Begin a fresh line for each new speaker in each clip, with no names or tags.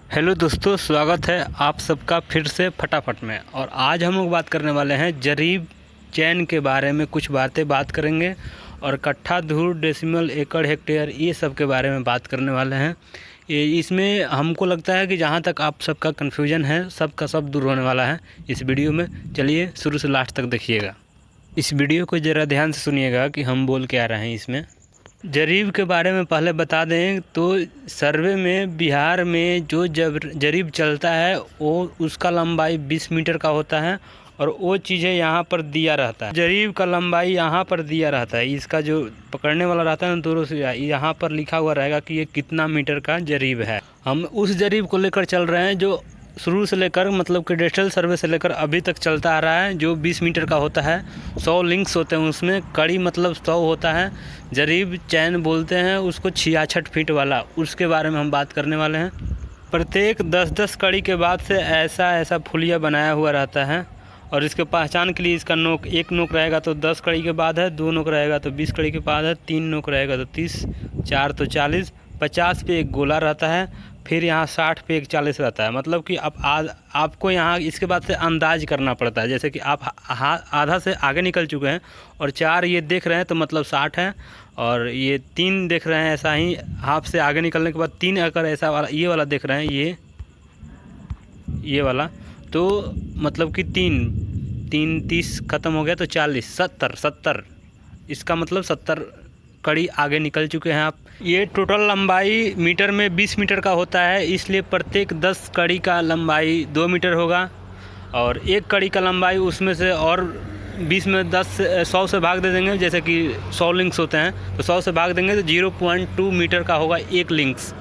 Hello दोस्तों, स्वागत है आप सबका फिर से फटाफट में। और आज हम लोग बात करने वाले हैं जरीब चैन के बारे में। कुछ बात करेंगे और कट्ठा, धूर, डेसिमल, एकड़, हेक्टेयर, ये सब के बारे में बात करने वाले हैं। ये इसमें हमको लगता है कि जहाँ तक आप सबका कन्फ्यूजन है सब का सब दूर होने वाला है इस वीडियो में। चलिए शुरू से लास्ट तक देखिएगा। इस वीडियो को ज़रा ध्यान से सुनिएगा कि हम बोल के आ रहे हैं इसमें। जरीब के बारे में पहले बता दें तो सर्वे में बिहार में जो जरीब चलता है वो उसका लंबाई 20 मीटर का होता है और वो चीज़ें यहाँ पर दिया रहता है। जरीब का लंबाई यहाँ पर दिया रहता है। इसका जो पकड़ने वाला रहता है ना, दोनों से यहाँ पर लिखा हुआ रहेगा कि ये कितना मीटर का जरीब है। हम उस जरीब को लेकर चल रहे हैं जो शुरू से लेकर मतलब कि डिजिटल सर्वे से लेकर अभी तक चलता आ रहा है, जो 20 मीटर का होता है। 100 लिंक्स होते हैं उसमें, कड़ी मतलब 100 होता है। जरीब चैन बोलते हैं उसको 66 फीट वाला, उसके बारे में हम बात करने वाले हैं। प्रत्येक 10-10 कड़ी के बाद से ऐसा फुलिया बनाया हुआ रहता है और इसके पहचान के लिए इसका नोक, एक नोक रहेगा तो 10 कड़ी के बाद है, 2 नोक रहेगा तो 20 कड़ी के बाद है, 3 नोक रहेगा तो 30, 4 तो 40, 50 पे एक गोला रहता है, फिर यहाँ 60 पे एक 40 रहता है। मतलब कि आपको यहाँ इसके बाद से अंदाज करना पड़ता है। जैसे कि आप आधा से आगे निकल चुके हैं और 4 ये देख रहे हैं तो मतलब 60 है, और ये 3 देख रहे हैं, ऐसा ही हाफ से आगे निकलने के बाद 3 अगर ऐसा वाला ये वाला देख रहे हैं, ये वाला, तो मतलब कि 3 30 ख़त्म हो गया तो 40, 70 इसका मतलब 70 कड़ी आगे निकल चुके हैं आप। ये टोटल लंबाई मीटर में 20 मीटर का होता है, इसलिए प्रत्येक 10 कड़ी का लंबाई 2 मीटर होगा और एक कड़ी का लंबाई उसमें से और 20 में 100 से भाग दे देंगे। जैसे कि 100 लिंक्स होते हैं तो 100 से भाग देंगे तो 0.2 मीटर का होगा एक लिंक्स।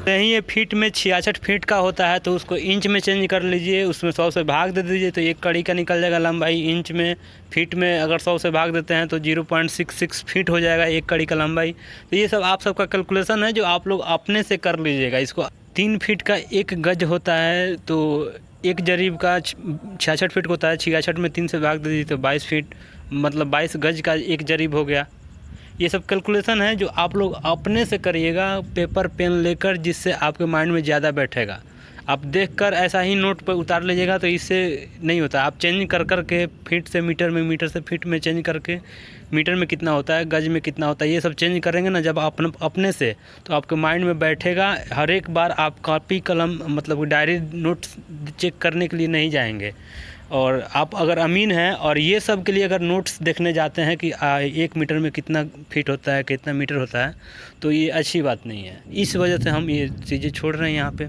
नहीं, ये फीट में 66 फीट का होता है तो उसको इंच में चेंज कर लीजिए, उसमें 100 से भाग दे दीजिए तो एक कड़ी का निकल जाएगा लंबाई इंच में। फीट में अगर 100 से भाग देते हैं तो 0.66 फीट हो जाएगा एक कड़ी का लंबाई। तो ये सब आप सबका कैलकुलेशन है जो आप लोग अपने से कर लीजिएगा। इसको 3 फीट का एक गज होता है तो एक जरीब का 66 फीट होता है। 66 में 3 से भाग दे दीजिए तो 22 फीट, मतलब 22 गज का एक जरीब हो गया। ये सब कैलकुलेशन है जो आप लोग अपने से करिएगा पेपर पेन लेकर, जिससे आपके माइंड में ज़्यादा बैठेगा। आप देखकर ऐसा ही नोट पर उतार लीजिएगा तो इससे नहीं होता। आप चेंज कर के फीट से मीटर में, मीटर से फीट में चेंज करके मीटर में कितना होता है, गज में कितना होता है, ये सब चेंज करेंगे ना जब आप अपने से, तो आपके माइंड में बैठेगा। हर एक बार आप कॉपी कलम मतलब डायरी नोट्स चेक करने के लिए नहीं जाएंगे। और आप अगर अमीन हैं और ये सब के लिए अगर नोट्स देखने जाते हैं कि 1 मीटर में कितना फीट होता है, कितना मीटर होता है, तो ये अच्छी बात नहीं है। इस वजह से हम ये चीज़ें छोड़ रहे हैं यहाँ पे।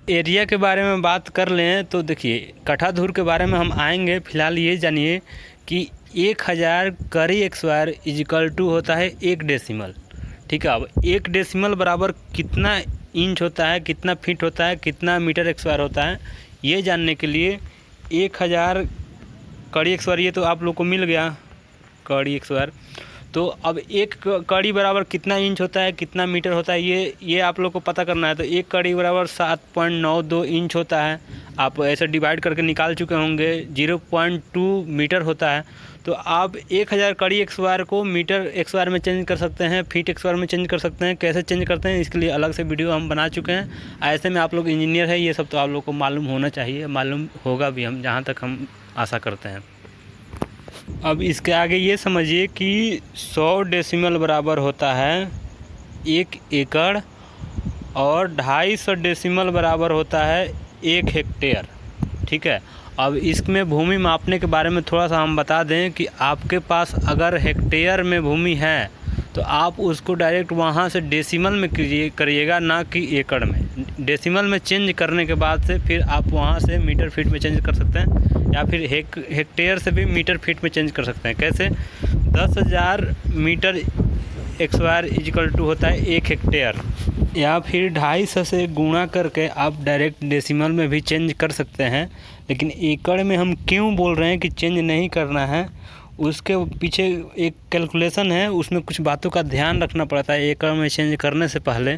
एरिया के बारे में बात कर लें तो देखिए, कट्ठा धूर के बारे में हम आएंगे। फिलहाल ये जानिए कि 1000 कड़ी स्क्वायर इजिकल टू होता है 1 डेसिमल। ठीक है, अब 1 डेसिमल बराबर कितना इंच होता है, कितना फीट होता है, कितना मीटर स्क्वायर होता है, ये जानने के लिए 1000 कड़ी स्क्वायर, ये तो आप लोग को मिल गया कड़ी स्क्वायर। तो अब एक कड़ी बराबर कितना इंच होता है, कितना मीटर होता है, ये आप लोग को पता करना है। तो एक कड़ी बराबर 7.92 इंच होता है। आप ऐसे डिवाइड करके निकाल चुके होंगे। 0.2 मीटर होता है। तो आप 1000 कड़ी स्क्वायर को मीटर स्क्वायर में चेंज कर सकते हैं, फीट स्क्वायर में चेंज कर सकते हैं। कैसे चेंज करते हैं इसके लिए अलग से वीडियो हम बना चुके हैं। ऐसे में आप लोग इंजीनियर है, ये सब तो आप लोग को मालूम होना चाहिए, मालूम होगा भी, हम जहाँ तक हम आशा करते हैं। अब इसके आगे ये समझिए कि 100 डेसिमल बराबर होता है 1 एकड़ और 250 डेसिमल बराबर होता है 1 हेक्टेयर। ठीक है, अब इसमें भूमि मापने के बारे में थोड़ा सा हम बता दें कि आपके पास अगर हेक्टेयर में भूमि है तो आप उसको डायरेक्ट वहाँ से डेसिमल में करिएगा, ना कि एकड़ में। डेसिमल में चेंज करने के बाद से फिर आप वहाँ से मीटर फीट में चेंज कर सकते हैं, या फिर हेक्टेयर से भी मीटर फीट में चेंज कर सकते हैं। कैसे? 10,000 मीटर स्क्वायर इजिकल टू होता है 1 हेक्टेयर, या फिर 250 से गुणा करके आप डायरेक्ट डेसिमल में भी चेंज कर सकते हैं। लेकिन एकड़ में हम क्यों बोल रहे हैं कि चेंज नहीं करना है, उसके पीछे एक कैलकुलेशन है, उसमें कुछ बातों का ध्यान रखना पड़ता है एकड़ में चेंज करने से पहले।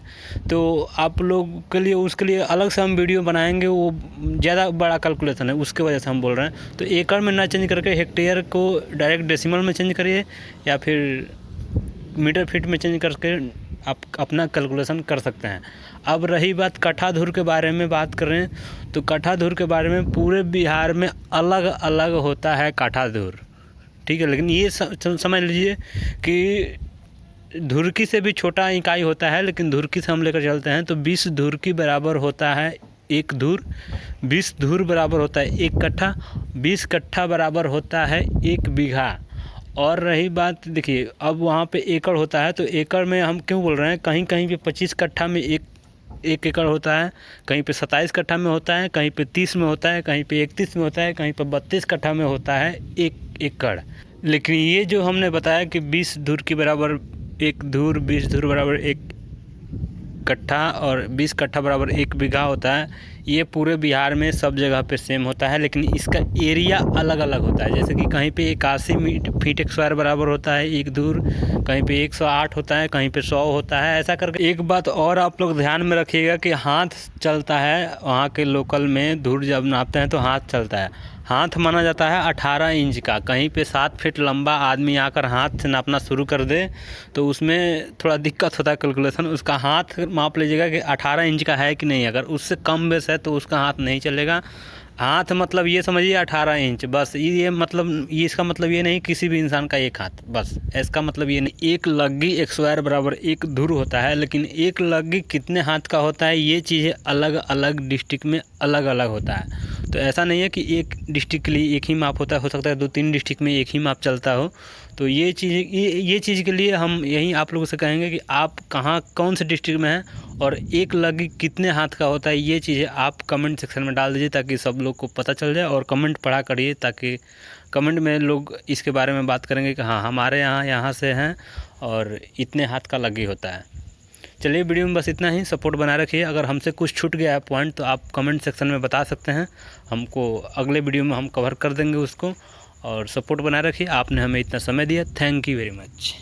तो आप लोग के लिए उसके लिए अलग से हम वीडियो बनाएंगे, वो ज़्यादा बड़ा कैलकुलेशन है, उसके वजह से हम बोल रहे हैं। तो एकड़ में ना चेंज करके हेक्टेयर को डायरेक्ट डेसिमल में चेंज करिए, या फिर मीटर फीट में चेंज करके आप अपना कैलकुलेशन कर सकते हैं। अब रही बात कट्ठा धुर के बारे में बात कर रहे हैं, तो कट्ठा धुर के बारे में पूरे बिहार में अलग अलग होता है कट्ठा धुर, ठीक है। लेकिन ये समझ लीजिए कि धुरकी से भी छोटा इकाई होता है, लेकिन धुरकी से हम लेकर चलते हैं तो 20 धुरकी बराबर होता है एक धुर, 20 धुर बराबर होता है एक कट्ठा, 20 कट्ठा बराबर होता है एक बीघा। और रही बात, देखिए अब वहाँ पे एकड़ होता है, तो एकड़ में हम क्यों बोल रहे हैं, कहीं कहीं पे 25 कट्ठा में एक एकड़ होता है, कहीं पे 27 कट्ठा में होता है, कहीं पे 30 में होता है, कहीं पे 31 में होता है, कहीं पे 32 कट्ठा में होता है एक एकड़। लेकिन ये जो हमने बताया कि 20 धुर के बराबर एक धुर, 20 धुर बराबर एक कट्ठा और 20 कट्ठा बराबर एक बीघा होता है, ये पूरे बिहार में सब जगह पे सेम होता है, लेकिन इसका एरिया अलग अलग होता है। जैसे कि कहीं पे 81 फीट स्क्वायर बराबर होता है एक धुर, कहीं पे 108 होता है, कहीं पे 100 होता है, ऐसा करके। एक बात और आप लोग ध्यान में रखिएगा कि हाथ चलता है, वहाँ के लोकल में धुर जब नापते हैं तो हाथ चलता है। हाथ माना जाता है 18 इंच का। कहीं पे 7 फीट लंबा आदमी आकर हाथ से नापना शुरू कर दे तो उसमें थोड़ा दिक्कत होता है कैलकुलेशन। उसका हाथ माप लीजिएगा कि 18 इंच का है कि नहीं, अगर उससे कम बेस है तो उसका हाथ नहीं चलेगा। हाथ मतलब ये समझिए 18 इंच, बस ये मतलब ये इसका मतलब ये नहीं किसी भी इंसान का एक हाथ, बस इसका मतलब ये नहीं। एक लग्गी एक स्क्वायर बराबर एक धुर होता है, लेकिन एक लग्गी कितने हाथ का होता है ये चीज़ें अलग अलग डिस्ट्रिक्ट में अलग अलग होता है। तो ऐसा नहीं है कि एक डिस्ट्रिक्ट के लिए एक ही माप होता है, हो सकता है 2-3 डिस्ट्रिक्ट में एक ही माप चलता हो। तो ये चीज़ के लिए हम यही आप लोगों से कहेंगे कि आप कहाँ कौन से डिस्ट्रिक्ट में हैं और एक लग्गी कितने हाथ का होता है, ये चीज़ें आप कमेंट सेक्शन में डाल दीजिए ताकि सब लोग को पता चल जाए। और कमेंट पढ़ा करिए ताकि कमेंट में लोग इसके बारे में बात करेंगे कि हाँ हमारे यहाँ से हैं और इतने हाथ का लग्गी होता है। चलिए वीडियो में बस इतना ही। सपोर्ट बनाए रखिए। अगर हमसे कुछ छूट गया है पॉइंट तो आप कमेंट सेक्शन में बता सकते हैं, हमको अगले वीडियो में हम कवर कर देंगे उसको। और सपोर्ट बनाए रखिए। आपने हमें इतना समय दिया, थैंक यू वेरी मच।